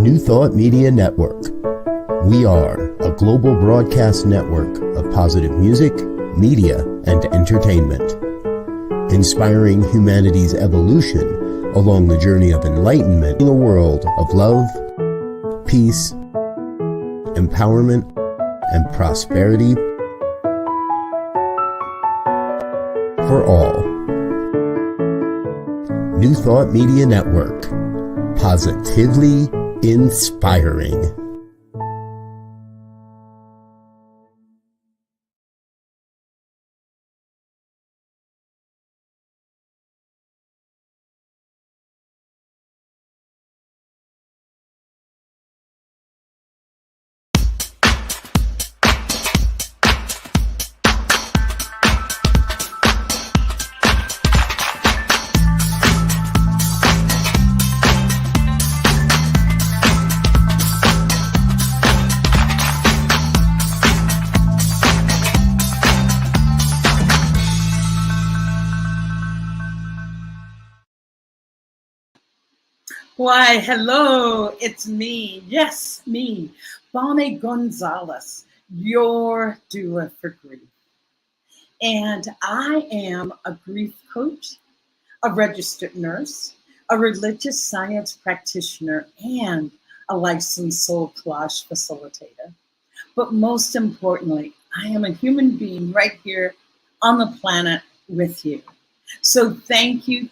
New Thought Media Network. We are a global broadcast network of positive music, media, and entertainment, inspiring humanity's evolution along the journey of enlightenment in a world of love, peace, empowerment, and prosperity for all. New Thought Media Network. Positively inspiring. Why, hello, it's me. Yes, me, Bonnie Gonzalez, your doula for grief. And I am a grief coach, a registered nurse, a religious science practitioner, and a licensed soul collage facilitator. But most importantly, I am a human being right here on the planet with you. So thank you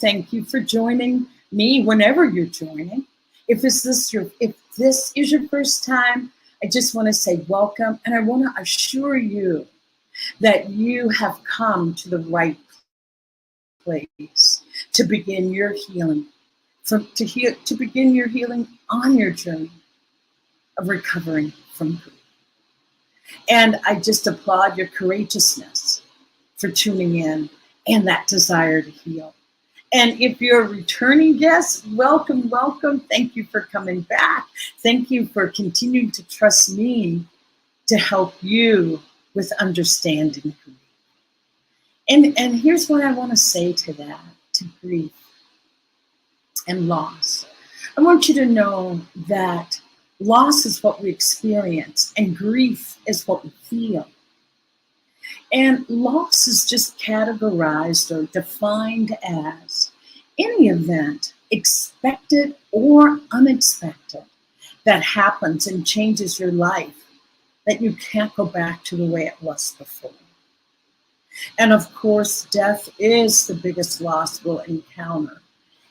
for joining me whenever you're joining. If this is your first time, I just want to say welcome, and I want to assure you that you have come to the right place to begin your healing, to begin your healing on your journey of recovering from grief. And I just applaud your courageousness for tuning in and that desire to heal. And if you're a returning guest, welcome. Thank you for coming back. Thank you for continuing to trust me to help you with understanding grief. And here's what I want to say to that, to grief and loss. I want you to know that loss is what we experience and grief is what we feel. And loss is just categorized or defined as any event, expected or unexpected, that happens and changes your life, that you can't go back to the way it was before. And of course, death is the biggest loss we'll encounter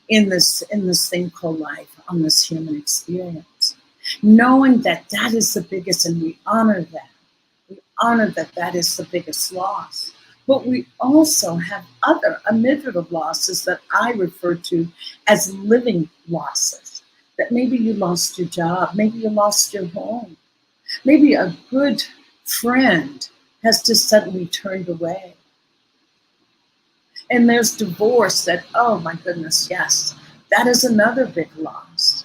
in this thing called life, on this human experience. Knowing that that is the biggest, and we honor that. We honor that that is the biggest loss. But we also have other administrative losses that I refer to as living losses. That maybe you lost your job, maybe you lost your home, maybe a good friend has just suddenly turned away. And there's divorce that, oh my goodness, yes, that is another big loss.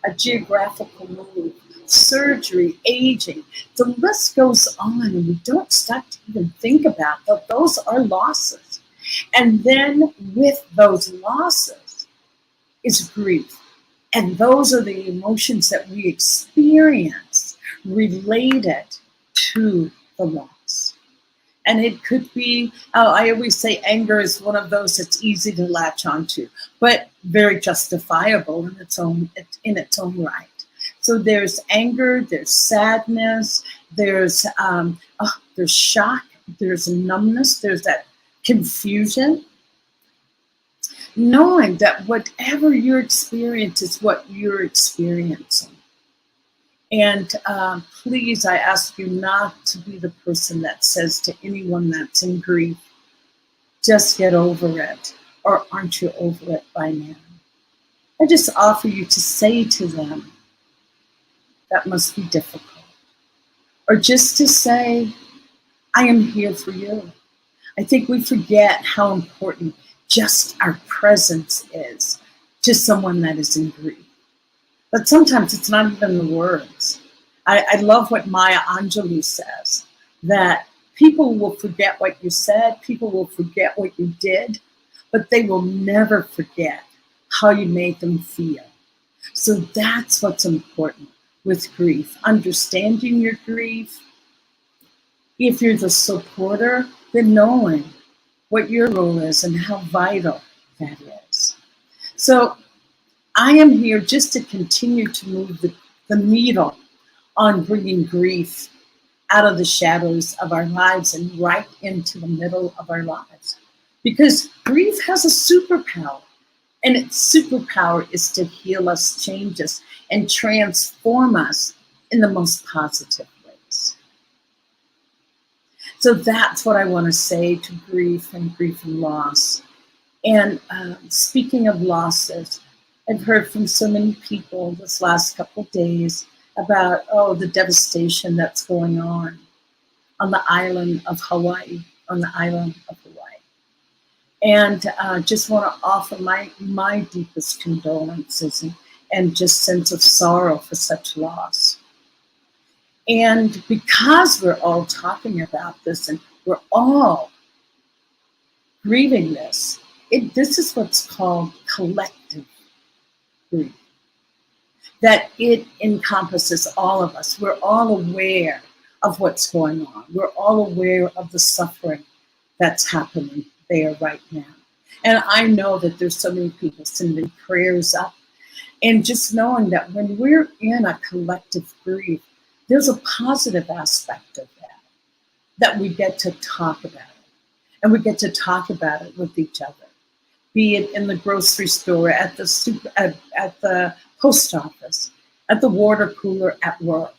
A geographical move, surgery, aging, the list goes on, and we don't stop to even think about that those are losses. And then with those losses is grief. And those are the emotions that we experience related to the loss. And it could be, I always say anger is one of those that's easy to latch onto, but very justifiable in its own right. So there's anger, there's sadness, there's shock, there's numbness, there's that confusion. Knowing that whatever your experience is what you're experiencing. And please, I ask you not to be the person that says to anyone that's in grief, just get over it, or aren't you over it by now? I just offer you to say to them, that must be difficult. Or just to say, I am here for you. I think we forget how important just our presence is to someone that is in grief. But sometimes it's not even the words. I love what Maya Angelou says, that people will forget what you said, people will forget what you did, but they will never forget how you made them feel. So that's what's important with grief. Understanding your grief. If you're the supporter, then knowing what your role is and how vital that is. So I am here just to continue to move the needle on bringing grief out of the shadows of our lives and right into the middle of our lives. Because grief has a superpower, and its superpower is to heal us, change us, and transform us in the most positive ways. So that's what I want to say to grief and loss. And speaking of losses, I've heard from so many people this last couple of days about, the devastation that's going on the island of Hawaii, And just want to offer my deepest condolences and just sense of sorrow for such loss. And because we're all talking about this and we're all grieving this, this is what's called collective grief. That it encompasses all of us. We're all aware of what's going on. We're all aware of the suffering that's happening there right now. And I know that there's so many people sending prayers up. And just knowing that when we're in a collective grief, there's a positive aspect of that we get to talk about it. And we get to talk about it with each other. Be it in the grocery store, at the post office, at the water cooler at work,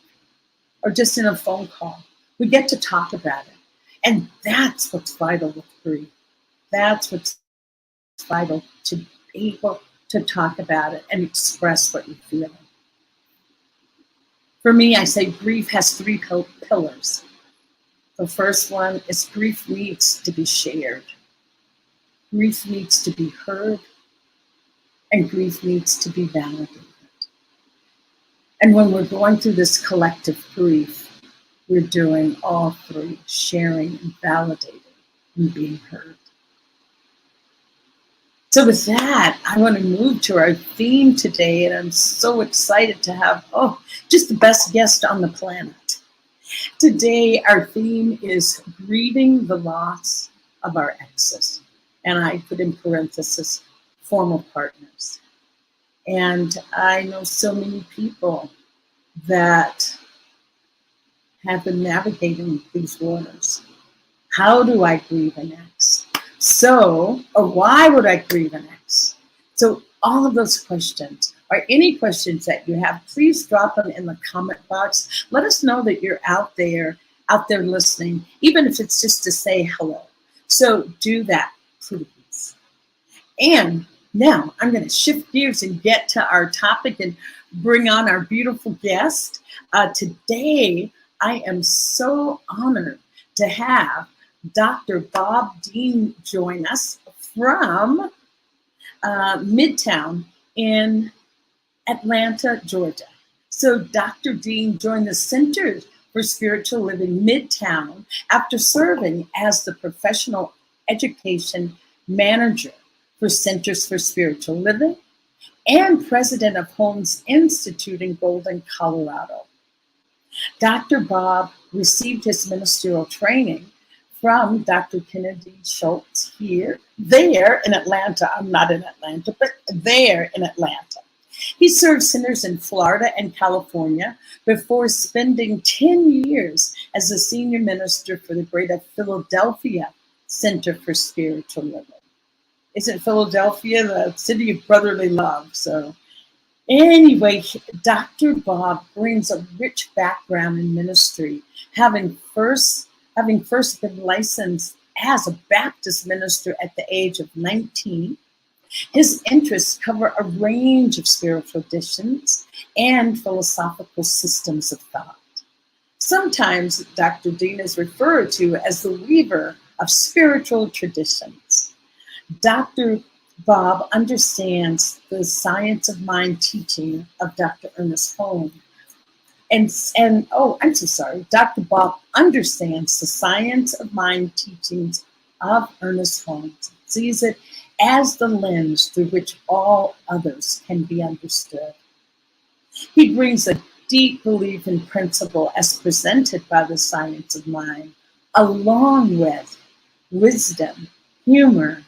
or just in a phone call. We get to talk about it. And that's what's vital with grief. That's what's vital, to be able to talk about it and express what you're feeling. For me, I say grief has three pillars. The first one is grief needs to be shared. Grief needs to be heard, and grief needs to be validated. And when we're going through this collective grief, we're doing all three: sharing and validating and being heard. So with that, I want to move to our theme today, and I'm so excited to have, just the best guest on the planet. Today, our theme is grieving the loss of our exes. And I put in parentheses, former partners. And I know so many people that have been navigating these waters. How do I grieve an ex? Or why would I grieve an ex? So all of those questions, or any questions that you have, please drop them in the comment box. Let us know that you're out there listening, even if it's just to say hello. So do that, please. And now I'm going to shift gears and get to our topic and bring on our beautiful guest. Today, I am so honored to have Dr. Bob Deen join us from Midtown in Atlanta, Georgia. So Dr. Deen joined the Center for Spiritual Living Midtown after serving as the professional education manager for Centers for Spiritual Living and president of Holmes Institute in Golden, Colorado. Dr. Bob received his ministerial training from Dr. Kennedy Schultz there in Atlanta. I'm not in Atlanta, but there in Atlanta. He served centers in Florida and California before spending 10 years as a senior minister for the Greater Philadelphia Center for Spiritual Living. Isn't Philadelphia the city of brotherly love? So anyway, Dr. Bob brings a rich background in ministry, having first been licensed as a Baptist minister at the age of 19. His interests cover a range of spiritual traditions and philosophical systems of thought. Sometimes Dr. Deen is referred to as the weaver of spiritual traditions. Dr. Bob understands the science of mind teaching of Dr. Ernest Holmes. Dr. Bob understands the science of mind teachings of Ernest Holmes, sees it as the lens through which all others can be understood. He brings a deep belief in principle as presented by the science of mind, along with wisdom, humor,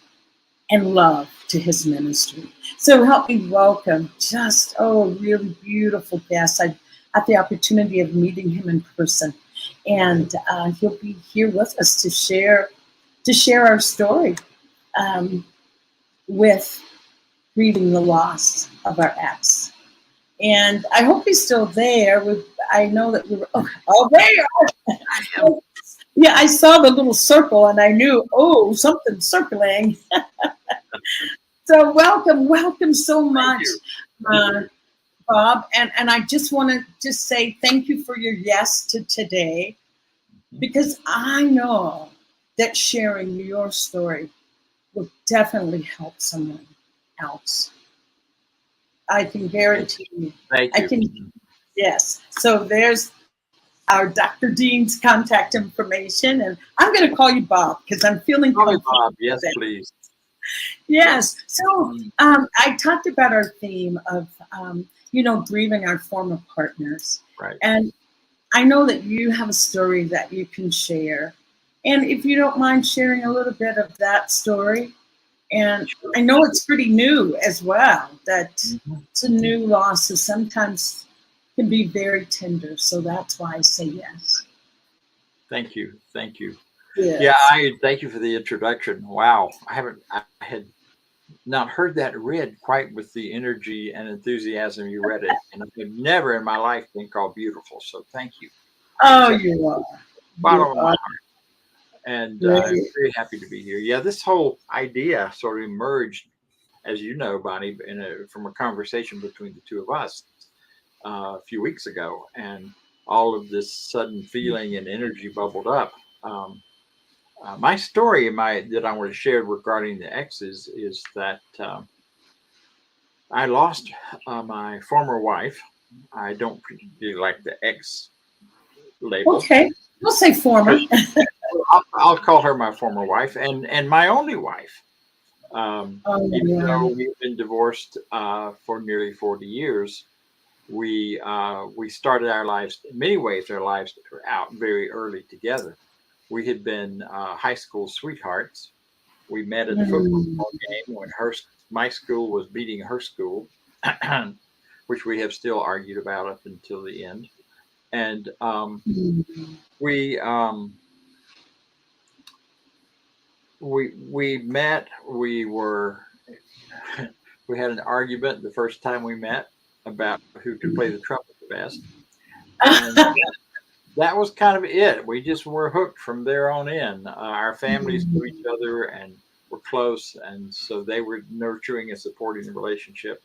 and love to his ministry. So help me welcome just, a really beautiful guest. I had the opportunity of meeting him in person, and he'll be here with us to share our story with grieving the loss of our ex. And I hope he's still there. I know that we were, there you are. Yeah, I saw the little circle and I knew, something's circling. So welcome so much, Bob. And I just want to just say thank you for your yes to today, because I know that sharing your story will definitely help someone else. I can guarantee you. Thank you. Yes. So there's our Dr. Deen's contact information, and I'm going to call you Bob because I'm feeling comfortable. Bob, yes, please. Yes. So I talked about our theme of, grieving our former partners. Right. And I know that you have a story that you can share. And if you don't mind sharing a little bit of that story. And I know it's pretty new as well, that it's a new loss, so sometimes can be very tender. So that's why I say yes. Thank you. Yes. Yeah, I thank you for the introduction. Wow. I had not heard that read quite with the energy and enthusiasm you read it. And I've never in my life been called beautiful. So thank you. Oh, you are. Bottom of my heart. And I'm very happy to be here. Yeah, this whole idea sort of emerged, as you know, Bonnie, from a conversation between the two of us a few weeks ago. And all of this sudden feeling and energy bubbled up. My story that I want to share regarding the exes is that I lost my former wife. I don't particularly like the ex label. Okay, we'll say former. I'll call her my former wife and my only wife. Even though we've been divorced for nearly 40 years, we started our lives, in many ways, our lives were out very early together. We had been high school sweethearts. We met at the football game when my school was beating her school, which we have still argued about up until the end. And we met. We had an argument the first time we met about who could play the trumpet the best. And that was kind of it. We just were hooked from there on in. Our families knew each other and were close, and so they were nurturing and supporting the relationship.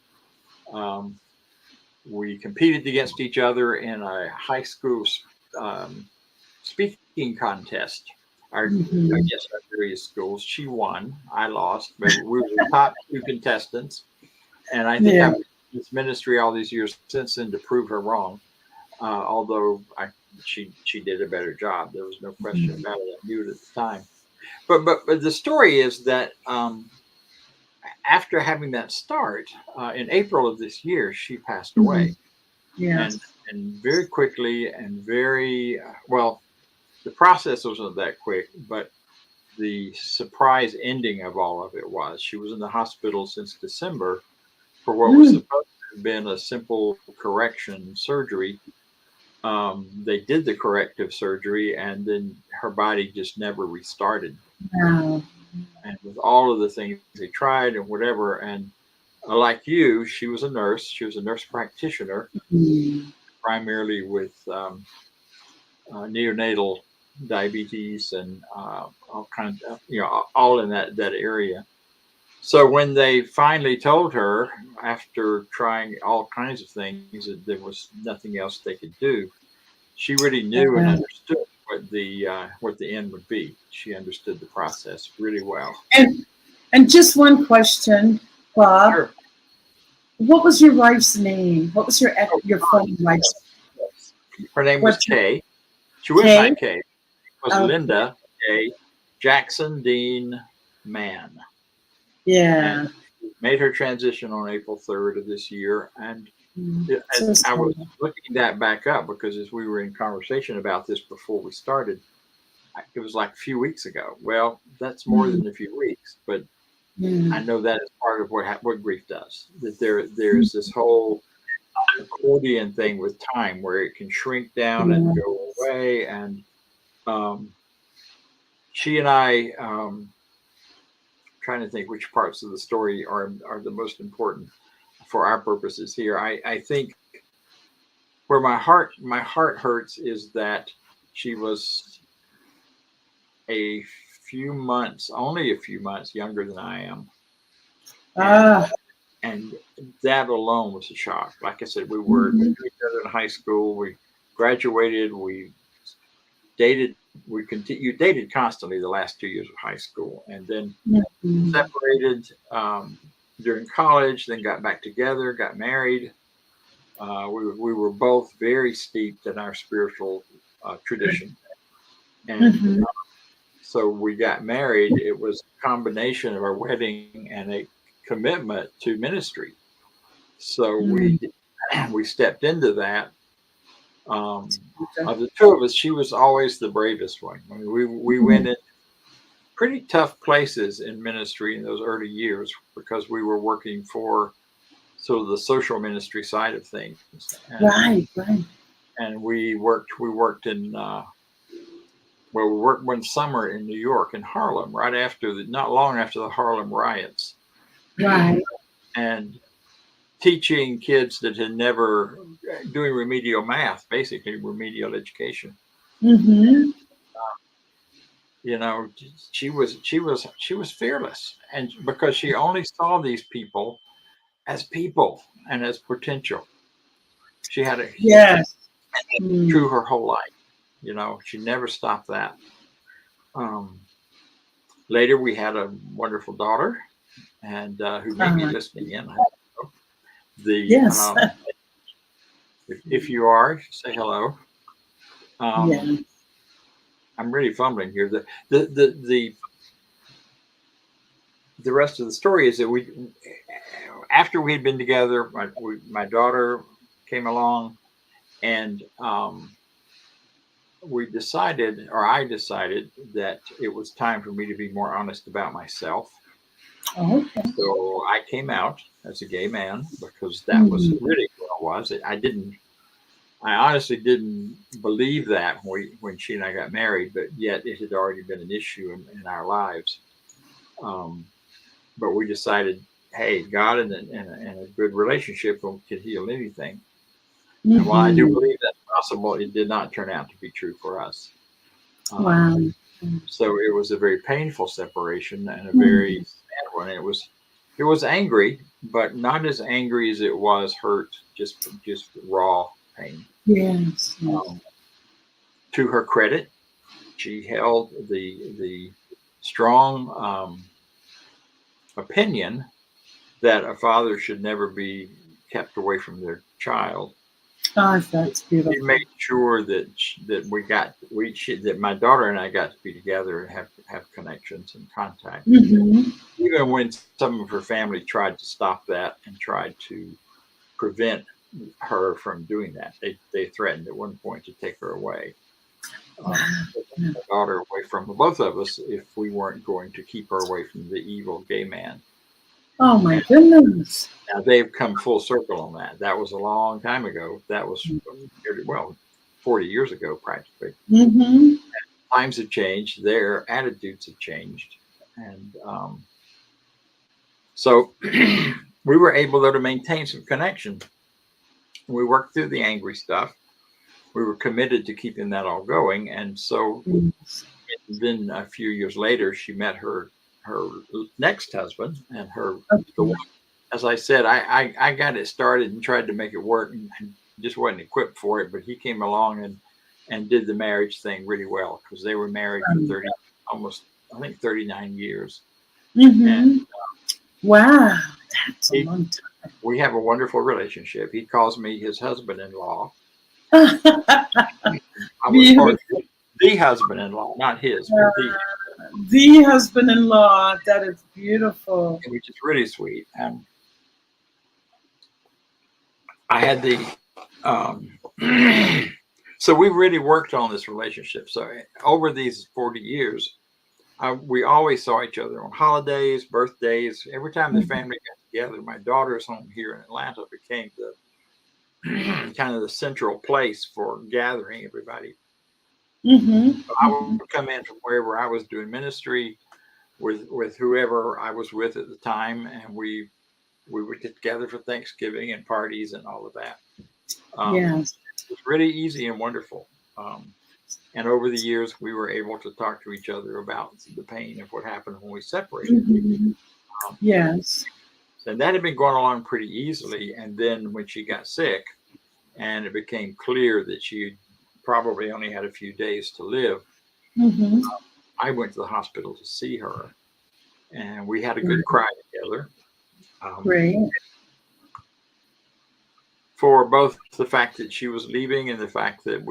We competed against each other in a high school speaking contest. I guess our various schools. She won. I lost, but we were the top two contestants. And I think I've been in this ministry all these years since then to prove her wrong. Although she did a better job. There was no question about it. I knew it at the time. But the story is that after having that start, in April of this year, she passed away. Yes. And very quickly and very, well, the process wasn't that quick, but the surprise ending of all of it was she was in the hospital since December for what was supposed to have been a simple correction surgery. They did the corrective surgery, and then her body just never restarted. Wow. And with all of the things they tried and whatever, and like you, she was a nurse. She was a nurse practitioner, primarily with neonatal diabetes and all kinds of, all in that area. So when they finally told her, after trying all kinds of things, that there was nothing else they could do, she really knew and understood what the end would be. She understood the process really well. And just one question, Bob. Sure. What was your wife's name? What was your former wife's name? Her name was Kay. She was not Kay. It was Linda Kay Jackson Deen Mann. Yeah. And made her transition on April 3rd of this year. And And I was looking that back up because as we were in conversation about this before we started, it was like a few weeks ago. Well, that's more than a few weeks, but I know that is part of what grief does. That there's this whole accordion thing with time where it can shrink down and go away. And she and I, trying to think which parts of the story are the most important for our purposes here. I think where my heart hurts is that she was only a few months younger than I am. And that alone was a shock. Like I said, we were together in high school. We graduated. We dated. We dated constantly the last 2 years of high school, and then separated during college. Then got back together. Got married. We were both very steeped in our spiritual tradition, and so we got married. It was a combination of our wedding and a commitment to ministry. So we stepped into that. Of the two of us, she was always the bravest one. I mean, we went in pretty tough places in ministry in those early years because we were working for sort of the social ministry side of things. And, and we worked in we worked one summer in New York, in Harlem, not long after the Harlem riots. And teaching kids that had never doing remedial math, basically remedial education. You know, she was fearless, and because she only saw these people and as potential. She had through her whole life. You know, she never stopped that. Later, we had a wonderful daughter, and who may be listening in. If you are, say hello. I'm really fumbling here. The rest of the story is that after we had been together, my daughter came along, and I decided that it was time for me to be more honest about myself. So I came out as a gay man because that was really what I was. I honestly didn't believe that when she and I got married, but yet it had already been an issue in our lives. But we decided, hey, God and a good relationship can heal anything. And while I do believe that's possible, it did not turn out to be true for us. So it was a very painful separation and a very sad one. It was angry, but not as angry as it was hurt, just raw pain. To her credit, she held the strong opinion that a father should never be kept away from their child. That's beautiful. She made sure that my daughter and I got to be together and have connections and contact. Even when some of her family tried to stop that and tried to prevent her from doing that, they threatened at one point to take her away. My daughter away from both of us if we weren't going to keep her away from the evil gay man. Oh my goodness. Now they've come full circle on that. That was a long time ago. That was 40 years ago, practically. Times have changed. Their attitudes have changed. And so we were able, though, to maintain some connection. We worked through the angry stuff. We were committed to keeping that all going. And so then a few years later, she met her next husband, and as I said, I got it started and tried to make it work and just wasn't equipped for it, but he came along and did the marriage thing really well because they were married for 39 years. And, wow, that's a long time. We have a wonderful relationship. He calls me his husband-in-law. I was called the husband-in-law, not his, but the husband-in-law. That is beautiful. Which is really sweet. And I had the, so we really worked on this relationship. So over these 40 years, we always saw each other on holidays, birthdays. Every time the family got together, my daughter's home here in Atlanta became the kind of the central place for gathering everybody. Mm-hmm. So I would come in from wherever I was doing ministry with whoever I was with at the time, and we would get together for Thanksgiving and parties and all of that. Yes. It was really easy and wonderful. And over the years, we were able to talk to each other about the pain of what happened when we separated. Mm-hmm. Yes. And that had been going along pretty easily. And then when she got sick and it became clear that she probably only had a few days to live, Mm-hmm. I went to the hospital to see her. And we had a good cry together. Great. For both the fact that she was leaving and the fact that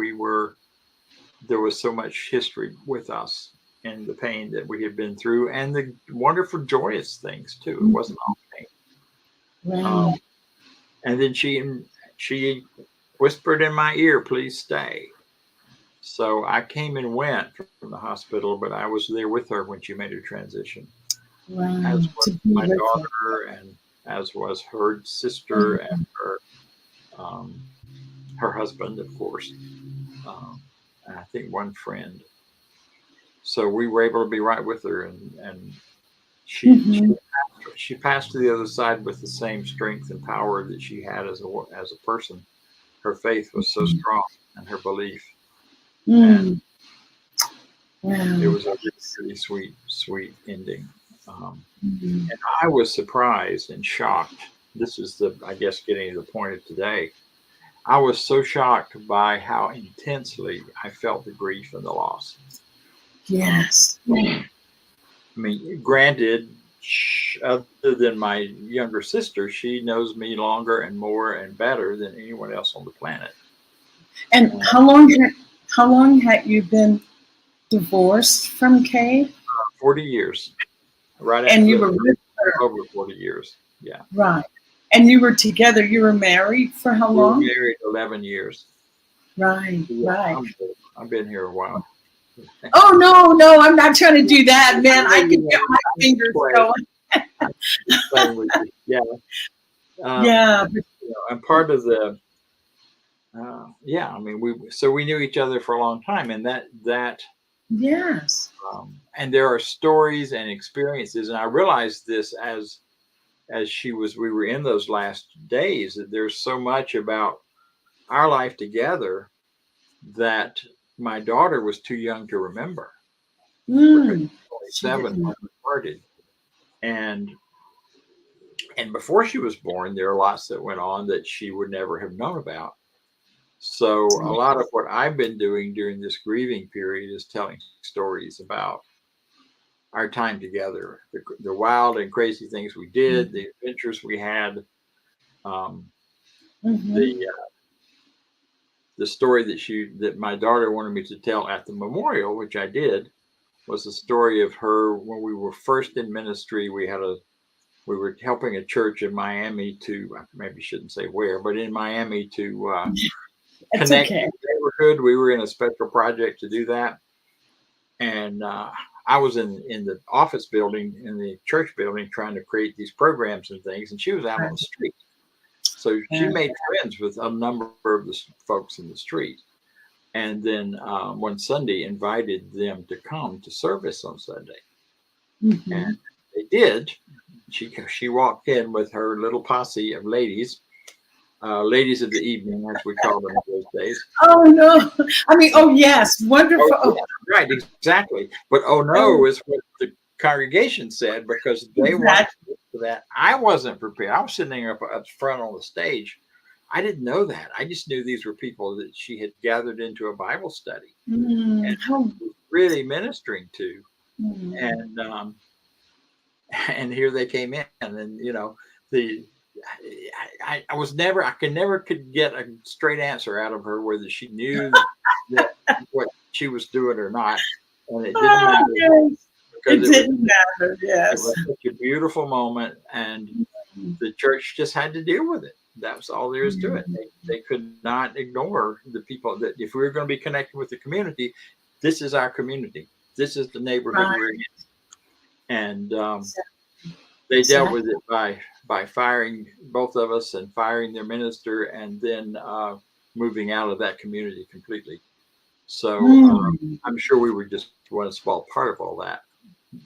there was so much history with us and the pain that we had been through and the wonderful, joyous things too. It wasn't all pain. Right. And then she whispered in my ear, "Please stay." So I came and went from the hospital, but I was there with her when she made her transition. Wow. As was my daughter, and as was her sister and her husband, of course. And I think one friend. So we were able to be right with her, and she passed to the other side with the same strength and power that she had as a person. Her faith was so strong, and her belief. And it was a really sweet ending. And I was surprised and shocked. This is I guess, getting to the point of today. I was so shocked by how intensely I felt the grief and the loss. Yes. I mean, granted, other than my younger sister, she knows me longer and more and better than anyone else on the planet. And how long had you been divorced from Kay? 40 years. Right. And you were with her over 40 years. Yeah. Right. And you were together. You were married for how long? We were married 11 years. Right. Yeah, right. I've been here a while. Oh no! I'm not trying to do that, man. I can get my fingers going. Yeah. Yeah. And part of the. I mean, we knew each other for a long time, and that. Yes. And there are stories and experiences, and I realized this as we were in those last days, that there's so much about our life together that my daughter was too young to remember. 7 when we started, and before she was born, there are lots that went on that she would never have known about. So a lot of what I've been doing during this grieving period is telling stories about our time together, the wild and crazy things we did, the adventures we had, the story that my daughter wanted me to tell at the memorial, which I did, was the story of her when we were first in ministry. We were helping a church in Miami to, maybe shouldn't say where, but in Miami to connect the neighborhood. We were in a special project to do that. And I was in the office building, in the church building, trying to create these programs and things. And she was out on the street. So she made friends with a number of the folks in the street. And then one Sunday invited them to come to service on Sunday. And they did. She walked in with her little posse of ladies. Ladies of the evening, as we call them those days. Oh no! I mean, oh yes, wonderful. Oh, yeah, right, exactly. But oh no is what the congregation said, because they wanted for that. I wasn't prepared. I was sitting there up front on the stage. I didn't know that. I just knew these were people that she had gathered into a Bible study and really ministering to. And here they came in, and I could get a straight answer out of her whether she knew what she was doing or not, and it didn't matter. Yes. It didn't matter. Yes, it was such a beautiful moment, and the church just had to deal with it. That was all there is to it. They could not ignore the people that if we were going to be connected with the community, this is our community. This is the neighborhood we're in. And they dealt with it by firing both of us and firing their minister, and then moving out of that community completely. So I'm sure we were just one small part of all that.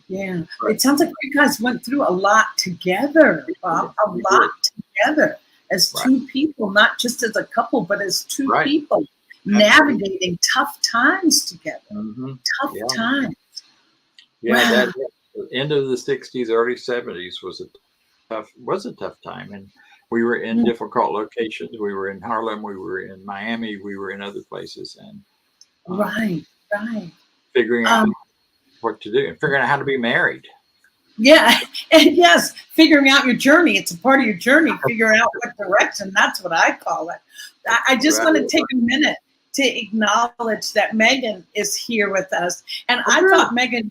Yeah, it sounds like you guys went through a lot together, Bob. A lot together as two people, not just as a couple, but as two people navigating tough times together. Tough times. Yeah, that end of the 60s, early 70s was a tough time, and we were in difficult locations. We were in Harlem, we were in Miami, we were in other places, and figuring out what to do and figuring out how to be married. Yeah, and yes, figuring out your journey. It's a part of your journey, figuring out what direction. That's what I call it. I just want to take a minute to acknowledge that Megan is here with us. And I thought Megan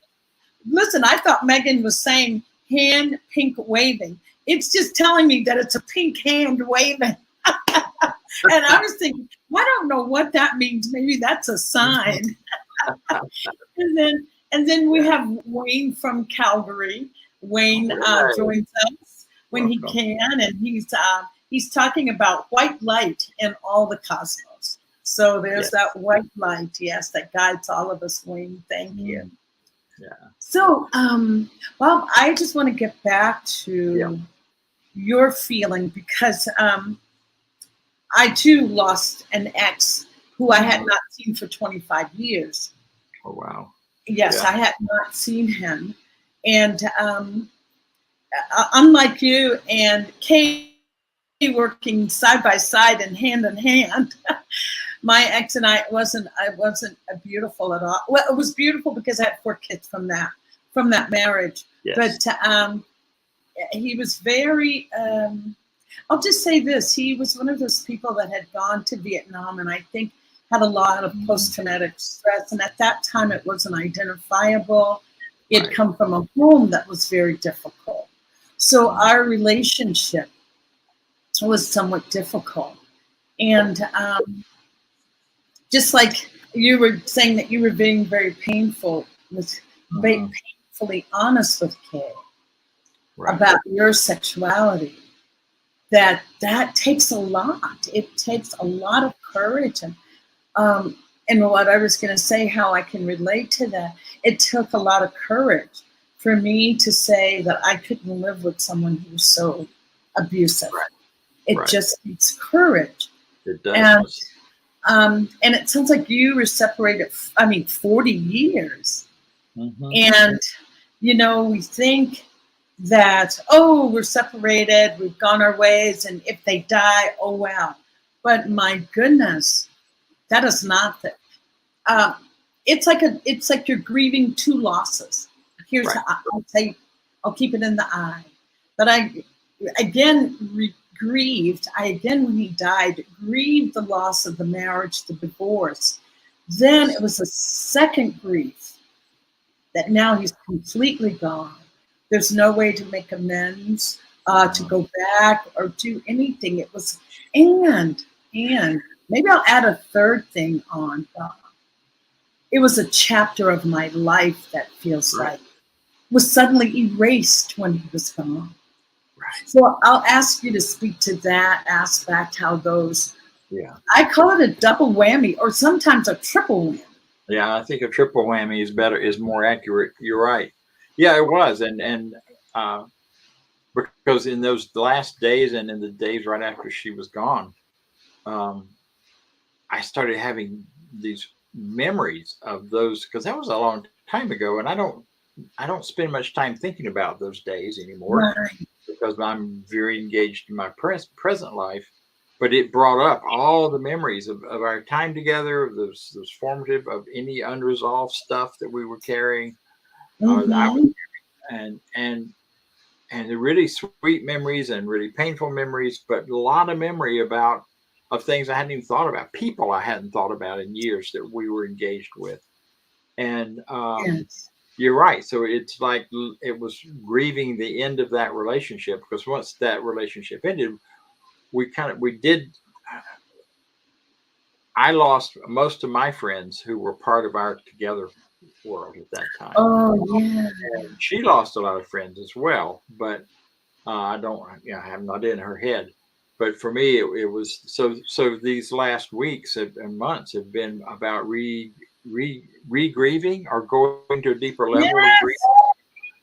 was saying hand pink waving. It's just telling me that it's a pink hand waving. And I was thinking, I don't know what that means. Maybe that's a sign. And then we have Wayne from Calgary. Wayne joins us when he can, and he's talking about white light in all the cosmos. So there's that white light, yes, that guides all of us, Wayne. Thank you. Yeah. So, Bob, I just want to get back to your feeling, because I too lost an ex who I had not seen for 25 years. Oh, wow. Yes, I had not seen him. And unlike you and Kay working side by side and hand in hand, my ex and I wasn't beautiful at all. Well, it was beautiful because I had 4 kids from that marriage. Yes. But he was very, I'll just say this, he was one of those people that had gone to Vietnam, and I think had a lot of post-traumatic stress, and at that time it wasn't identifiable. It had come from a home that was very difficult. So our relationship was somewhat difficult. And just like you were saying that you were being very painfully honest with Kay about your sexuality, that takes a lot. It takes a lot of courage. And what I was going to say, how I can relate to that, it took a lot of courage for me to say that I couldn't live with someone who was so abusive. It just takes courage. It does. And it sounds like you were separated, 40 years. And, we think that, we're separated, we've gone our ways, and if they die, oh, well. But my goodness, that is not the. It's like you're grieving 2 losses. Here's I'll keep it in the eye. But I again grieved. When he died, grieved the loss of the marriage, the divorce. Then it was a second grief that now he's completely gone. There's no way to make amends, to go back or do anything. It was and. Maybe I'll add a third thing on. It was a chapter of my life that feels like was suddenly erased when he was gone. So I'll ask you to speak to that aspect, how those, I call it a double whammy or sometimes a triple whammy. Yeah, I think a triple whammy is more accurate. You're right. Yeah, it was. And because in those last days and in the days right after she was gone, I started having these memories of those, because that was a long time ago, and I don't spend much time thinking about those days anymore because I'm very engaged in my present life. But it brought up all the memories of our time together, of those formative, of any unresolved stuff that we were carrying, and the really sweet memories and really painful memories, but a lot of memory of things I hadn't even thought about, people I hadn't thought about in years that we were engaged with. And you're right. So it's like it was grieving the end of that relationship, because once that relationship ended, I lost most of my friends who were part of our together world at that time. Oh, yeah. And she lost a lot of friends as well, but I'm not in her head. But for me, it was so these last weeks and months have been about grieving or going to a deeper level of grief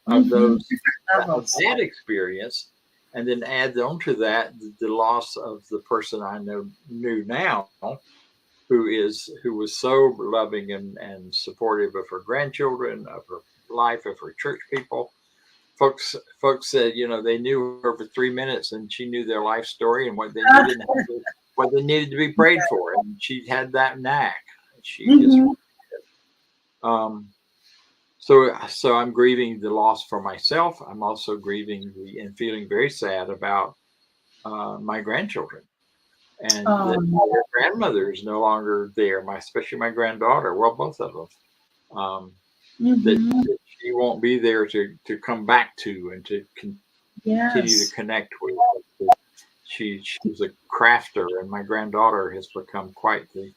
of that experience, and then add on to that the loss of the person I knew now, who was so loving and supportive of her grandchildren, of her life, of her church people. Folks said, they knew her for 3 minutes and she knew their life story and what they needed to be prayed for, and she had that knack. She just so I'm grieving the loss for myself. I'm also grieving and feeling very sad about my grandchildren, and their grandmother is no longer there. Especially my granddaughter. Well, both of them. That she won't be there to come back to and to continue to connect with. She's a crafter, and my granddaughter has become quite the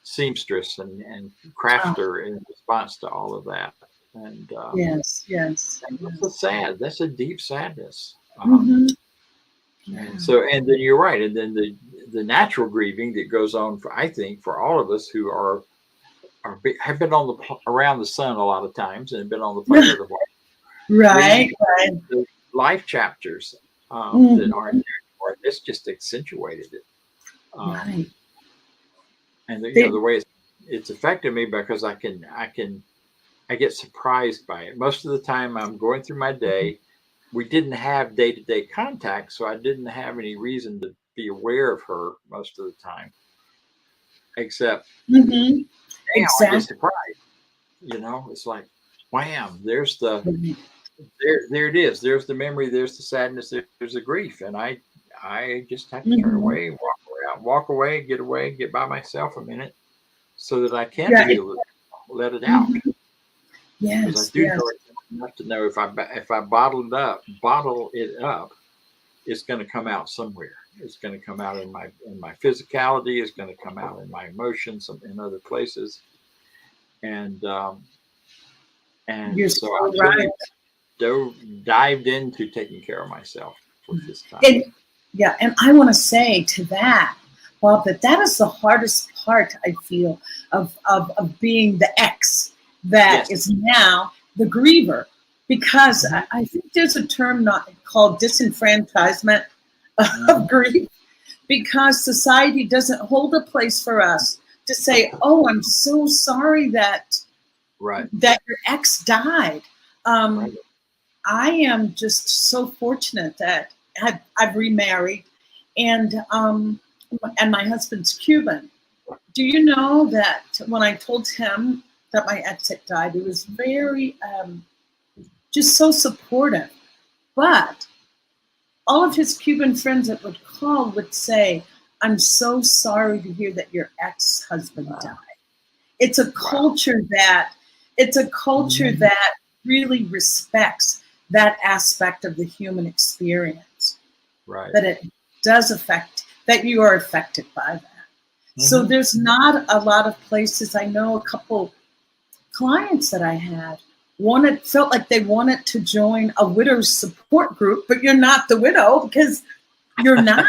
seamstress and crafter in response to all of that. And yes. That's sad. That's a deep sadness. And then you're right. And then the natural grieving that goes on I think for all of us who have been around the sun a lot of times and been on the planet of life. Right. The life chapters that aren't there anymore. This just accentuated it. And the way it's affected me, because I get surprised by it. Most of the time I'm going through my day. We didn't have day-to-day contact, so I didn't have any reason to be aware of her most of the time. Except exactly. I get surprised. It's like, wham, there's there it is. There's the memory, there's the sadness, there's the grief. And I just have to turn away, walk away, get by myself a minute so that I can feel it, let it out. Yes. Because I do know it enough to know if I bottle it up, it's going to come out somewhere. It's going to come out in my physicality. It's going to come out in my emotions in other places. And you're so so I right. really dived into taking care of myself for this time. And I want to say to that, Bob, that is the hardest part, I feel, of being the ex that is now the griever, because I think there's a term called disenfranchisement of grief, because society doesn't hold a place for us to say, "Oh, I'm so sorry that your ex died." I am just so fortunate that I've remarried, and my husband's Cuban. Do you know that when I told him that my ex had died, he was very just so supportive. But all of his Cuban friends that would call would say, "I'm so sorry to hear that your ex-husband died." It's a culture that really respects that aspect of the human experience. Right. That it does affect, that you are affected by that. So there's not a lot of places. I know a couple clients that I had felt like they wanted to join a widow's support group, but you're not the widow because you're not.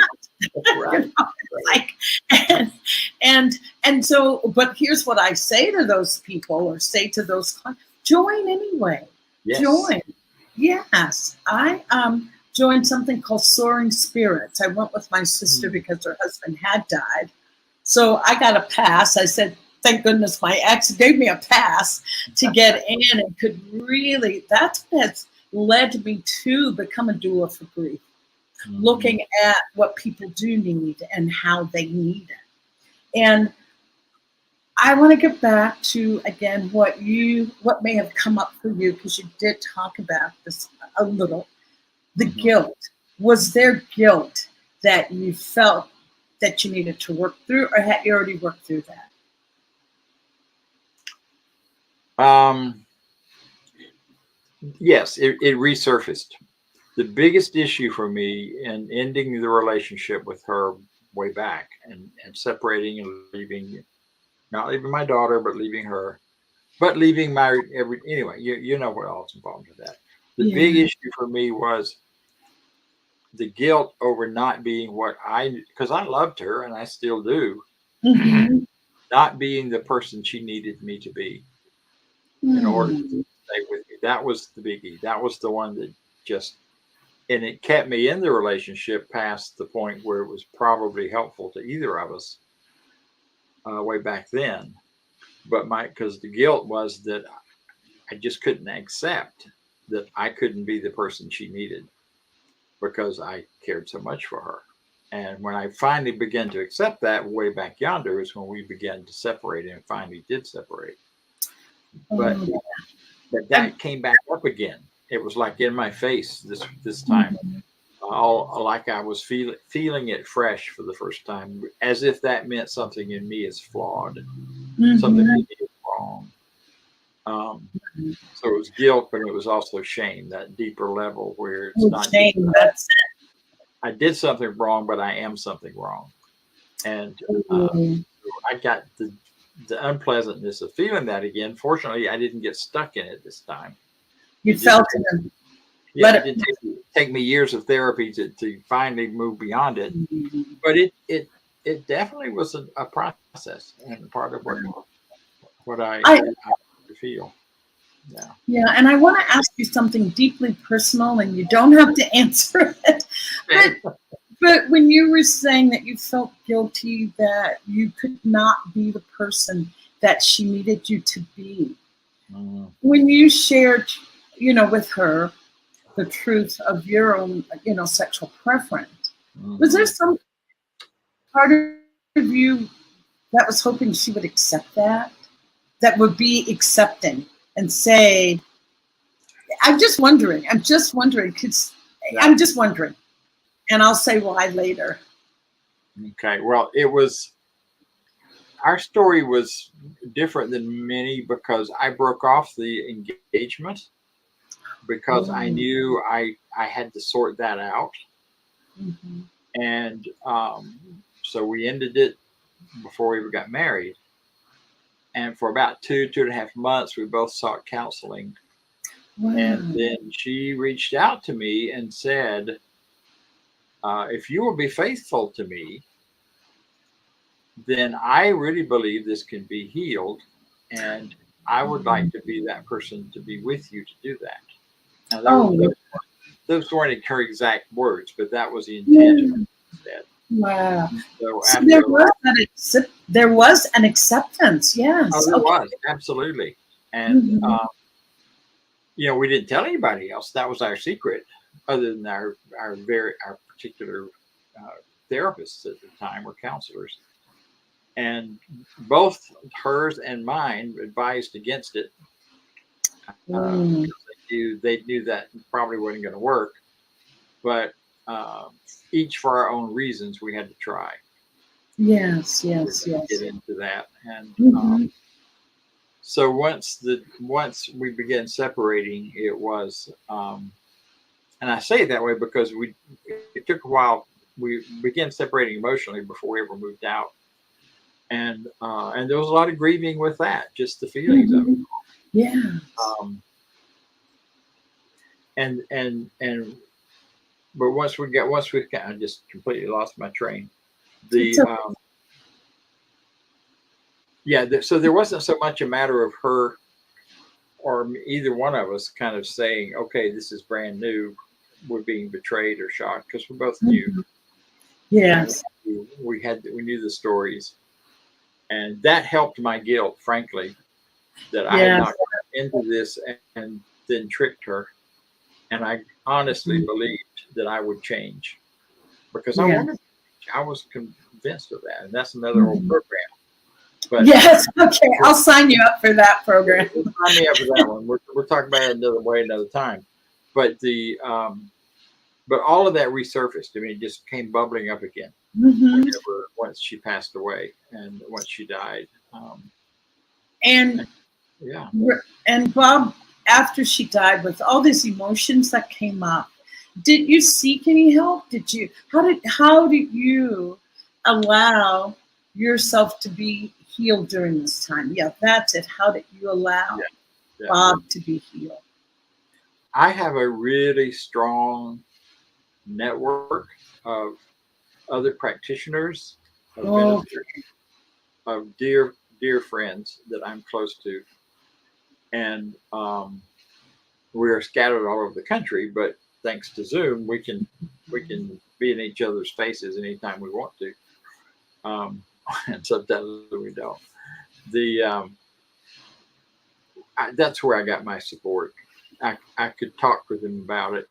And so, but here's what I say to those people, or say to those clients: join anyway. Yes. Join. Yes, I joined something called Soaring Spirits. I went with my sister because her husband had died, so I got a pass. I said, thank goodness my ex gave me a pass to get in, and could really, that's led me to become a doula for grief, looking at what people do need and how they need it. And I want to get back to, again, what may have come up for you, because you did talk about this a little, the guilt. Was there guilt that you felt that you needed to work through, or had you already worked through that? Yes, it resurfaced. the biggest issue for me in ending the relationship with her way back and separating and leaving, not leaving my daughter, but leaving her, but leaving my anyway, you know what all's involved with that. The big issue for me was the guilt over not being because I loved her and I still do, not being the person she needed me to be in order to stay with me. That was the biggie. That was the one that and it kept me in the relationship past the point where it was probably helpful to either of us way back then. But because the guilt was that I just couldn't accept that I couldn't be the person she needed because I cared so much for her. And when I finally began to accept that way back yonder is when we began to separate and finally did separate. But that came back up again. It was like in my face this time. Like I was feeling it fresh for the first time, as if that meant something in me is flawed, something in me is wrong. So it was guilt, but it was also shame, that deeper level where it's not shame. That's it. I did something wrong, but I am something wrong, and I got the unpleasantness of feeling that again. Fortunately, I didn't get stuck in it this time. You felt it. Yeah, it did take me years of therapy to finally move beyond it, but it definitely was a process and part of what I feel. Yeah, and I want to ask you something deeply personal, and you don't have to answer it. But when you were saying that you felt guilty that you could not be the person that she needed you to be, when you shared, with her the truth of your own, sexual preference, was there some part of you that was hoping she would accept that would be accepting and say, I'm just wondering, because I'm just wondering, and I'll say why later. Okay, well, our story was different than many because I broke off the engagement because I knew I had to sort that out. And so we ended it before we got married. And for about 2.5 months, we both sought counseling. And then she reached out to me and said, if you will be faithful to me, then I really believe this can be healed. And I would like to be that person to be with you to do that. Now, those weren't her exact words, but that was the intent. Wow. So there was an acceptance. Yes. Oh, there was. Absolutely. And, we didn't tell anybody else. That was our secret, other than our particular therapists at the time or counselors. And both hers and mine advised against it. They knew that probably wasn't going to work, but each for our own reasons, we had to try. Yes. Get into that, and so once we began separating, it was, and I say it that way because it took a while. We began separating emotionally before we ever moved out, and there was a lot of grieving with that, just the feelings of it. Yeah. But once we got, I just completely lost my train. So there wasn't so much a matter of her or either one of us kind of saying, okay, this is brand new, we're being betrayed or shocked, because we both knew. Yes. We knew the stories, and that helped my guilt, frankly, that I had not gotten into this and then tricked her. And I honestly believed that I would change because I wanted to change. I was convinced of that. And that's another whole program. But yes. Okay. I'll sign you up for that program. Sign me up for that one. We'll talk about it another time. But but all of that resurfaced. I mean, it just came bubbling up again once she passed away and once she died. And Bob, after she died, with all these emotions that came up, Did you seek any help? How did you allow yourself to be healed during this time? Yeah, that's it. How did you allow Bob to be healed? I have a really strong network of other practitioners, of ministers, of dear friends that I'm close to, and we are scattered all over the country. But thanks to Zoom, we can be in each other's faces anytime we want to, and sometimes we don't. That's where I got my support. I could talk with him about it.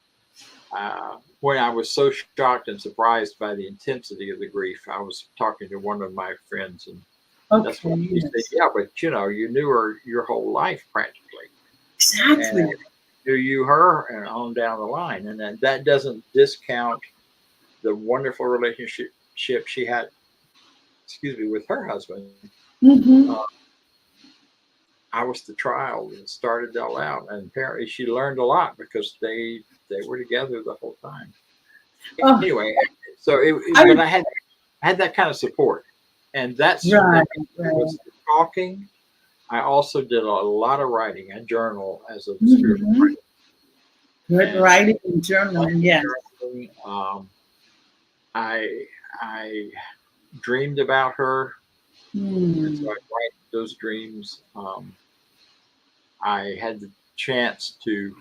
When I was so shocked and surprised by the intensity of the grief, I was talking to one of my friends, and that's when he said, "Yeah, but you knew her your whole life practically. Exactly. And knew you, her, and on down the line." And that doesn't discount the wonderful relationship she had, with her husband. Mm-hmm. I was the child and started it all out, and apparently she learned a lot because they were together the whole time. Anyway, so but I had that kind of support, and that's was talking. I also did a lot of writing. I journal as a spiritual writer. Good writing and journaling, yes. I dreamed about her, and so I write those dreams. I had the chance to,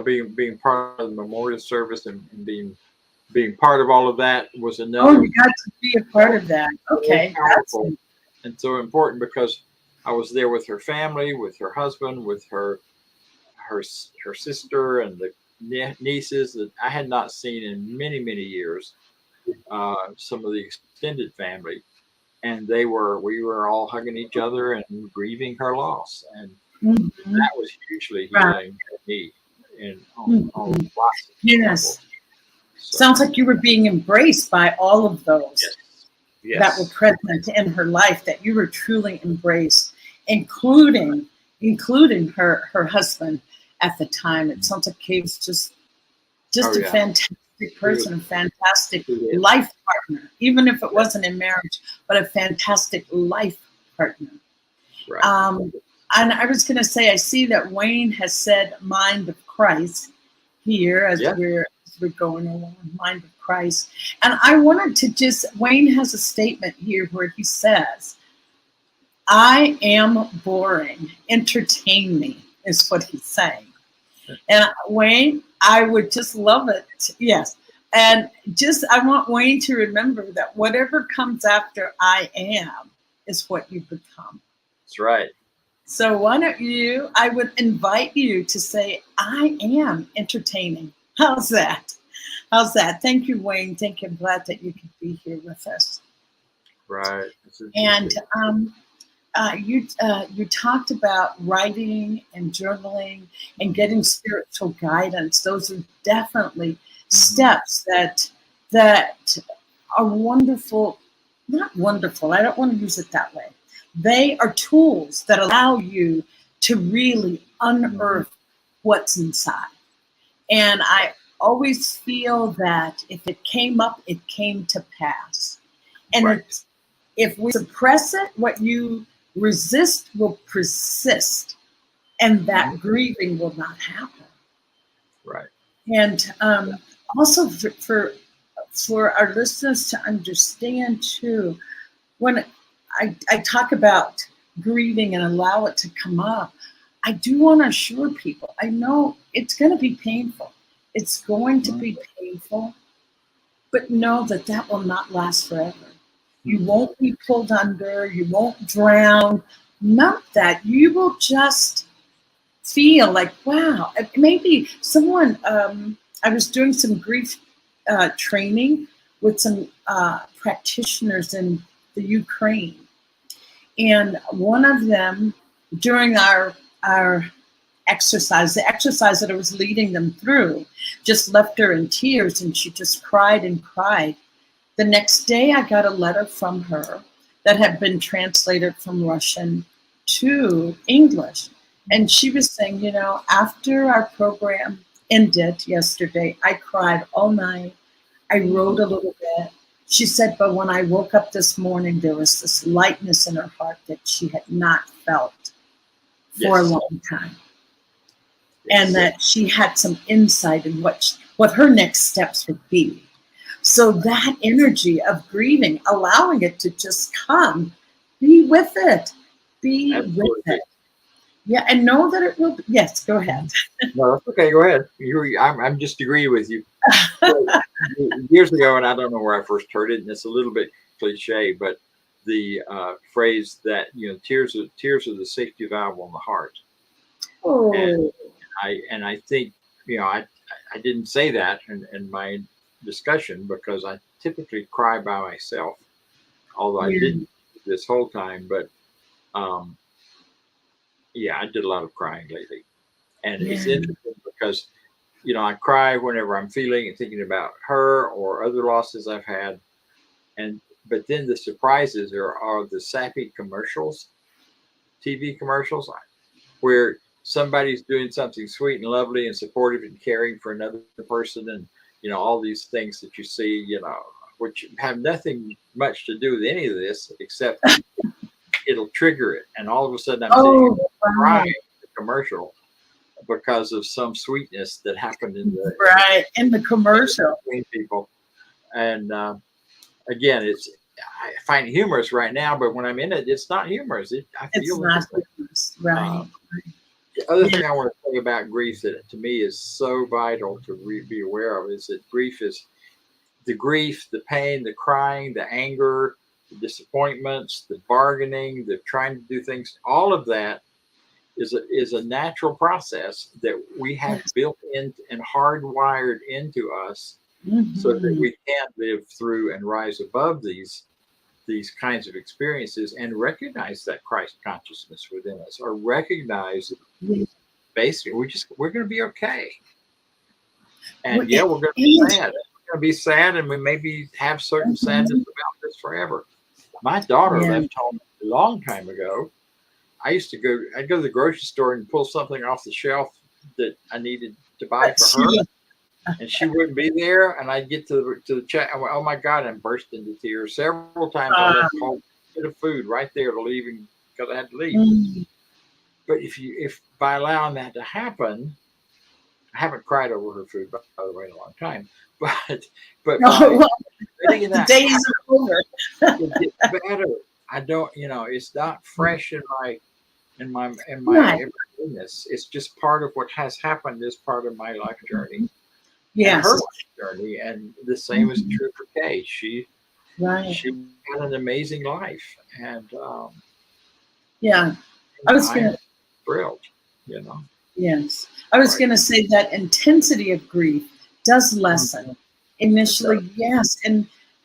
being part of the memorial service and being part of all of that was another. Oh, you got to be a part of that. Okay, powerful and so important because I was there with her family, with her husband, with her sister, and the nieces that I had not seen in many years. Some of the extended family. And we were all hugging each other and grieving her loss. And that was hugely healing for me on lots of levels. So, sounds like you were being embraced by all of those that were present in her life, that you were truly embraced, including her husband at the time. It sounds like he was just a fantastic person, a fantastic life partner, even if it wasn't in marriage, but a fantastic life partner. Right. And I was going to say, I see that Wayne has said "Mind of Christ" here as we're going along, "Mind of Christ." And I wanted to Wayne has a statement here where he says, "I am boring. Entertain me," is what he's saying. And Wayne, I would just love it. Yes. And I want Wayne to remember that whatever comes after "I am" is what you become. That's right. So why don't I would invite you to say, "I am entertaining." How's that? Thank you, Wayne. Thank you. I'm glad that you could be here with us. Right. And you talked about writing and journaling and getting spiritual guidance. Those are definitely steps that are wonderful. Not wonderful. I don't want to use it that way. They are tools that allow you to really unearth what's inside. And I always feel that if it came up, it came to pass. And if we suppress it, what you resist will persist, and that grieving will not happen. Right. And also for our listeners to understand too, when I talk about grieving and allow it to come up, I do want to assure people, I know it's going to be painful. It's going to be painful, but know that will not last forever. You won't be pulled under. You won't drown. Not that. You will just feel like, wow. Maybe someone, I was doing some grief training with some practitioners in the Ukraine. And one of them, during our exercise, the exercise that I was leading them through, just left her in tears, and she just cried and cried. The next day, I got a letter from her that had been translated from Russian to English. And she was saying, after our program ended yesterday, I cried all night. I wrote a little bit. She said, but when I woke up this morning, there was this lightness in her heart that she had not felt for a long time. And that she had some insight in what her next steps would be. So that energy of grieving, allowing it to just come, be with it. Be Absolutely. with it. Yeah, and know that it will. Yes, go ahead. No, that's okay. Go ahead. I'm just agreeing with you. Years ago, and I don't know where I first heard it, and it's a little bit cliche, but the phrase that tears are the safety valve on the heart. Oh. And I think I didn't say that in my discussion because I typically cry by myself, although I didn't this whole time, but I did a lot of crying lately. And it's interesting because, I cry whenever I'm feeling and thinking about her or other losses I've had. But then the surprises are the sappy commercials, TV commercials, where somebody's doing something sweet and lovely and supportive and caring for another person. And, all these things that you see, which have nothing much to do with any of this, except it'll trigger it. And all of a sudden I'm crying in the commercial because of some sweetness that happened in the commercial between people. And again, I find it humorous right now, but when I'm in it, it's not humorous. I feel it's not humorous, right? The other thing I want to say about grief that to me is so vital to be aware of is that grief is the grief, the pain, the crying, the anger, the disappointments, the bargaining, the trying to do things. All of that is a natural process that we have built in and hardwired into us so that we can live through and rise above these kinds of experiences and recognize that Christ consciousness within us, or recognize basically we're going to be okay. And we're going to be sad. We're going to be sad, and we maybe have certain sadness about this forever. My daughter left home a long time ago. I'd go to the grocery store and pull something off the shelf that I needed to buy for her. And she wouldn't be there, and I'd get to the check. I went, oh my God, and burst into tears. Several times I left home, bit of food right there to leave because I had to leave. But if by allowing that to happen, I haven't cried over her food, by the way, in a long time. But the days are over. It gets better. I don't, it's not fresh in my everydaynness. It's just part of what has happened as part of my life journey. Yes. Her life journey, and the same is true for Kay. She had an amazing life, and I was thrilled, Yes, I was going to say that intensity of grief does lessen initially. Yes,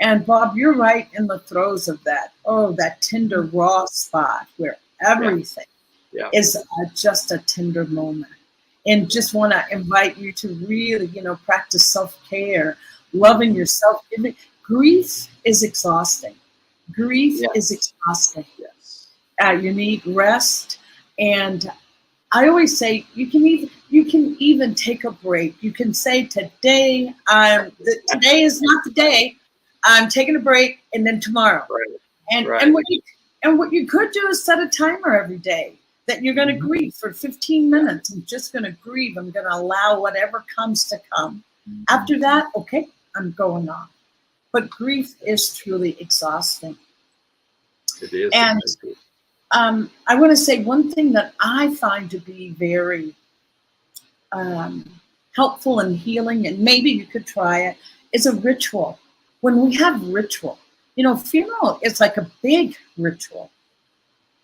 and Bob, you're right in the throes of that. Oh, that tender raw spot where everything is just a tender moment. And just want to invite you to really, practice self-care, loving yourself. Grief is exhausting. Grief is exhausting. Yes. You need rest. And I always say you can even take a break. You can say today is not the day. I'm taking a break, and then tomorrow. Right. And what you could do is set a timer every day that you're going to grieve for 15 minutes. I'm just going to grieve. I'm going to allow whatever comes to come. After that, okay, I'm going on. But grief is truly exhausting. It is. And I want to say one thing that I find to be very helpful and healing, and maybe you could try it, is a ritual. When we have ritual, funeral is like a big ritual.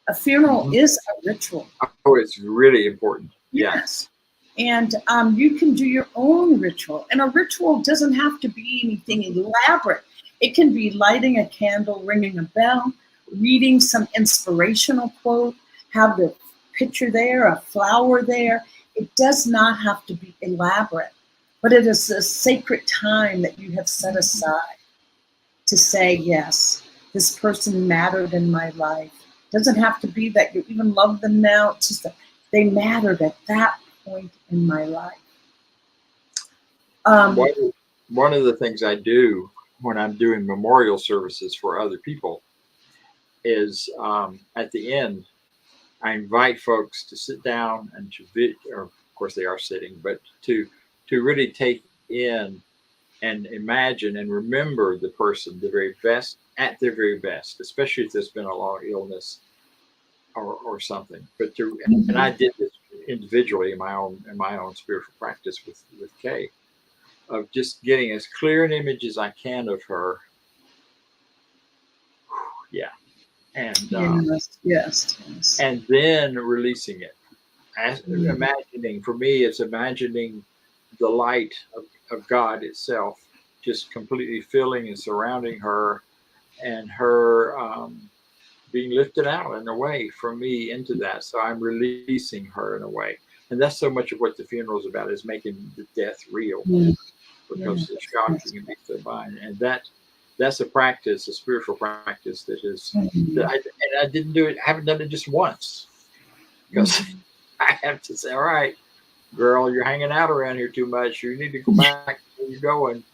A funeral is a ritual. Oh, it's really important. Yes. And you can do your own ritual. And a ritual doesn't have to be anything elaborate. It can be lighting a candle, ringing a bell, reading some inspirational quote, have the picture there, a flower there. It does not have to be elaborate, but it is a sacred time that you have set aside to say, yes, this person mattered in my life. Doesn't have to be that you even love them now. It's just They mattered at that point in my life. One of the things I do when I'm doing memorial services for other people is at the end, I invite folks to sit down and or of course they are sitting, but to really take in and imagine and remember the person the very best, at their very best, especially if there's been a long illness or something. But and I did this individually in my own spiritual practice with Kay, of just getting as clear an image as I can of her. Yeah. And yes. And then releasing it. Imagining, for me, it's imagining the light of God itself just completely filling and surrounding her, and her being lifted out in a way from me into that. So I'm releasing her in a way. And that's so much of what the funeral is about, is making the death real, because the shock can be so fine. And that's a practice, a spiritual practice that is, I didn't do it. I haven't done it just once, because I have to say, all right, girl, you're hanging out around here too much. You need to go back where you're going.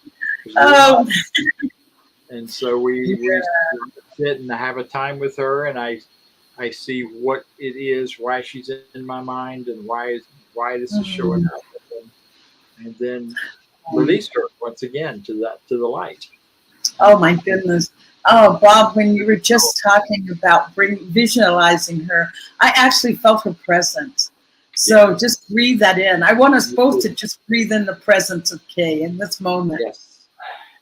And so we sit and have a time with her, and I see what it is, why she's in my mind, and why this is showing up, and then release her once again to the light. Oh my goodness. Oh, Bob, when you were just talking about visualizing her, I actually felt her presence. So just breathe that in. I want us both to just breathe in the presence of Kay in this moment.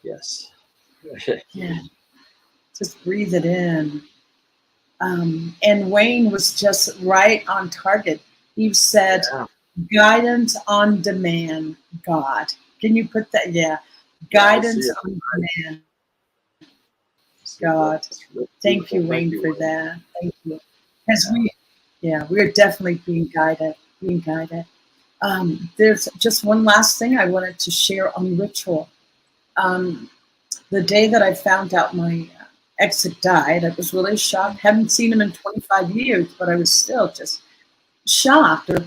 Yes. Yeah. Just breathe it in. And Wayne was just right on target. He said, guidance on demand, God. Can you put that? Yeah. Guidance on demand, God. Thank you, Wayne, for that. Thank you. Because we're definitely being guided. There's just one last thing I wanted to share on ritual. The day that I found out my ex had died, I was really shocked. Haven't seen him in 25 years, but I was still just shocked or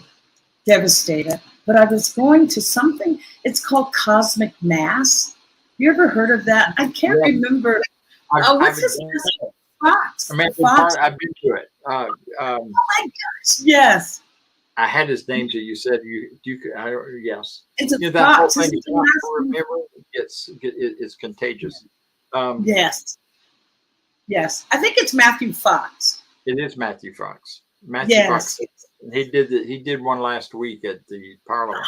devastated. But I was going to something, it's called Cosmic Mass. You ever heard of that? I can't remember. What's his name? Fox. Fox. I've been to it. Oh my gosh, yes. I had his name till you said yes. It's a that Fox. Whole thing remember, it's contagious. Yes. I think it's Matthew Fox. It is Matthew Fox. Fox. He did one last week at the Parliament.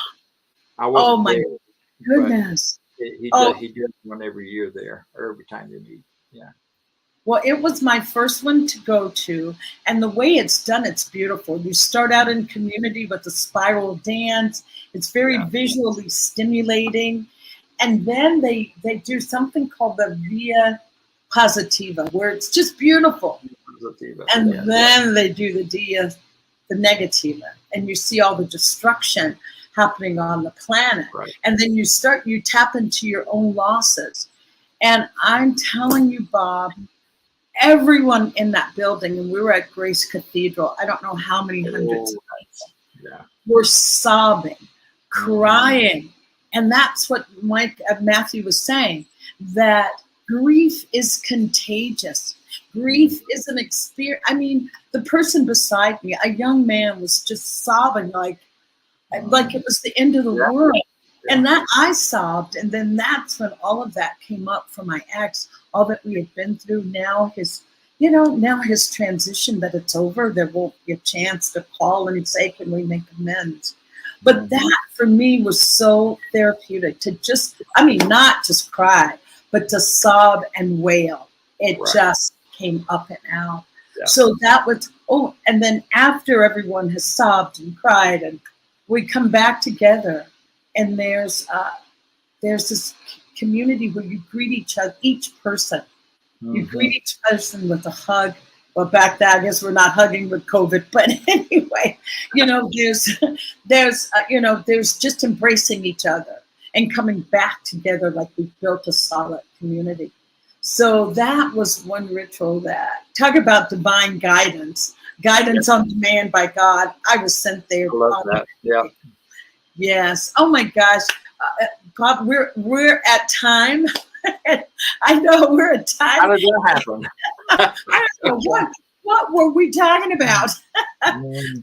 I wasn't Oh my there, goodness. He did one every year there, or every time they meet. Yeah. Well, it was my first one to go to, and the way it's done, it's beautiful. You start out in community with the spiral dance. It's very visually stimulating. And then they do something called the Via Positiva, where it's just beautiful. And then they do the Negativa, and you see all the destruction happening on the planet. Right. And then you tap into your own losses. And I'm telling you, Bob, everyone in that building, and we were at Grace Cathedral, I don't know how many hundreds of people, were sobbing, crying. And that's what Matthew was saying, that grief is contagious. Grief is an experience. I mean, the person beside me, a young man, was just sobbing like it was the end of the world. And that I sobbed, and then that's when all of that came up for my ex, all that we had been through. Now his transition, that it's over, there won't be a chance to call and say, can we make amends? But that for me was so therapeutic to not just cry, but to sob and wail. It just came up and out. Yeah. So that was, and then after everyone has sobbed and cried, and we come back together, and there's this community where you greet each person. You greet each person with a hug. Well, back then, I guess we're not hugging with COVID, but anyway, there's just embracing each other and coming back together like we've built a solid community. So that was one ritual that, talk about divine guidance. Guidance on demand by God. I was sent there. I love that. Yeah. Yes. Oh my gosh, Bob, we're at time. I know we're at time. How did that happen? I don't know what were we talking about.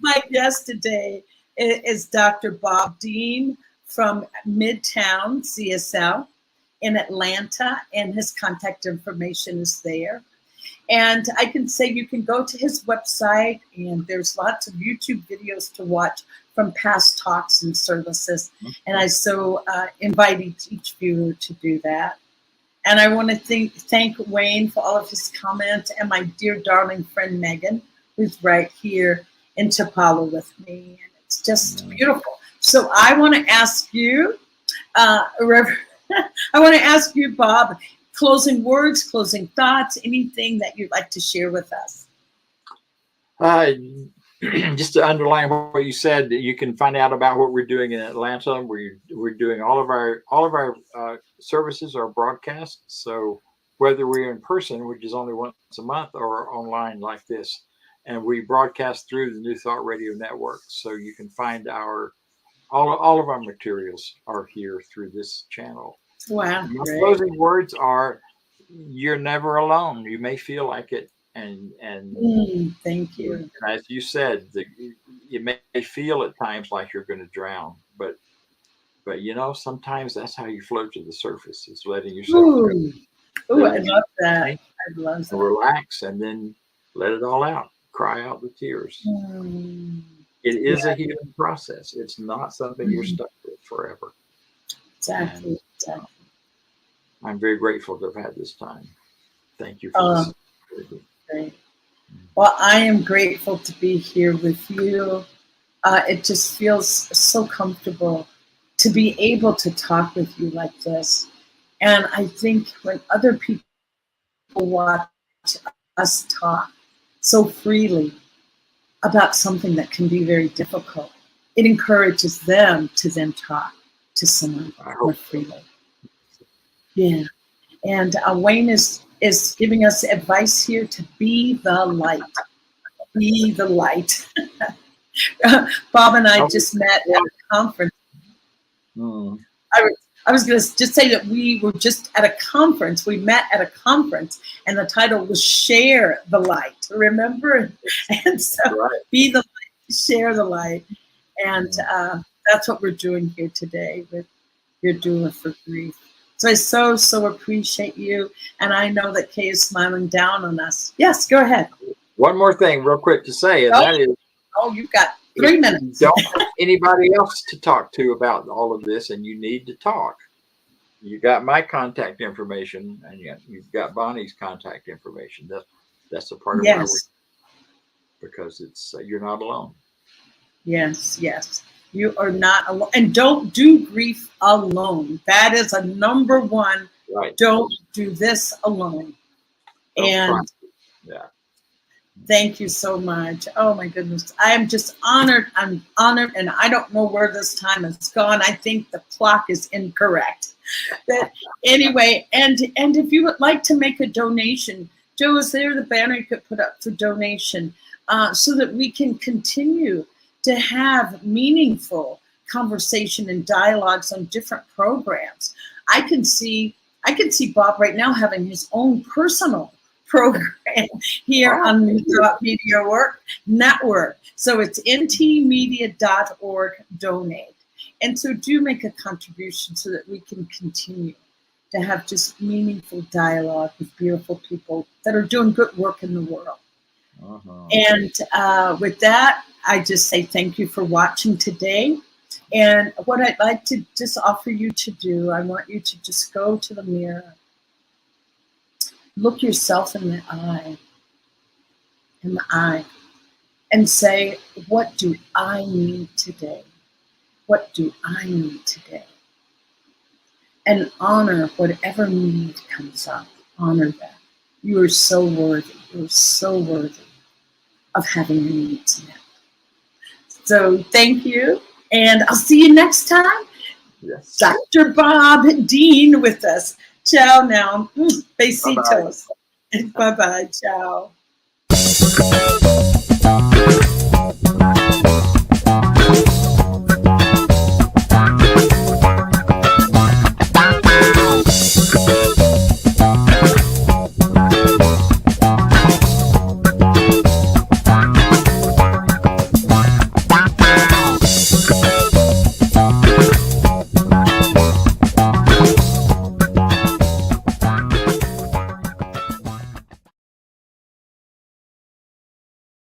My guest today is Dr. Bob Deen from Midtown CSL in Atlanta, and his contact information is there. And I can say you can go to his website, and there's lots of YouTube videos to watch from past talks and services. And I so invite each viewer to do that. And I want to thank Wayne for all of his comments, and my dear darling friend Megan, who's right here in Chapala with me. And it's just beautiful. So I want to ask you, Bob, closing words, closing thoughts, anything that you'd like to share with us. Just to underline what you said, you can find out about what we're doing in Atlanta. We're doing all of our services are broadcast. So whether we're in person, which is only once a month, or online like this, and we broadcast through the New Thought Radio Network. So you can find all of our materials are here through this channel. Wow. My closing words are: you're never alone. You may feel like it, and thank you. And as you said, you may feel at times like you're going to drown, but you know, sometimes that's how you float to the surface. It's letting yourself Ooh, I love that. I love that. Relax, and then let it all out. Cry out the tears. It is a healing process. It's not something you're stuck with forever. Exactly. I'm very grateful to have had this time. Thank you for this. Great. Well, I am grateful to be here with you. It just feels so comfortable to be able to talk with you like this. And I think when other people watch us talk so freely about something that can be very difficult, it encourages them to then talk to someone more freely. Yeah. And Wayne is giving us advice here to be the light. Be the light. Bob and I just met at a conference. I was going to just say that we were just at a conference. We met at a conference, and the title was Share the Light. Remember? And so be the light, share the light. And that's what we're doing here today with your Doula for Grief. So I so appreciate you. And I know that Kay is smiling down on us. Yes, go ahead. One more thing real quick to say, and that is, you've got 3 minutes. Don't have anybody else to talk to about all of this, and you need to talk. You got my contact information, and you've got Bonnie's contact information. That's a part of my work, because it's you're not alone. Yes. You are not alone. And don't do grief alone. That is a number one. Right. Don't do this alone. And thank you so much. Oh my goodness. I am just honored. I'm honored, and I don't know where this time has gone. I think the clock is incorrect. But anyway, and if you would like to make a donation, Joe, is there the banner you could put up for donation, so that we can continue to have meaningful conversation and dialogues on different programs. I can see Bob right now having his own personal program here on the Media Network. So it's ntmedia.org donate. And so do make a contribution so that we can continue to have just meaningful dialogue with beautiful people that are doing good work in the world. And with that, I just say thank you for watching today. And what I'd like to just offer you to do, I want you to just go to the mirror, look yourself in the eye, and say, what do I need today? What do I need today? And honor whatever need comes up. Honor that. You are so worthy. You are so worthy of having your needs met. So thank you, and I'll see you next time. Yes. Dr. Bob Deen with us. Ciao now. Besitos. Bye-bye. Ciao. Bye.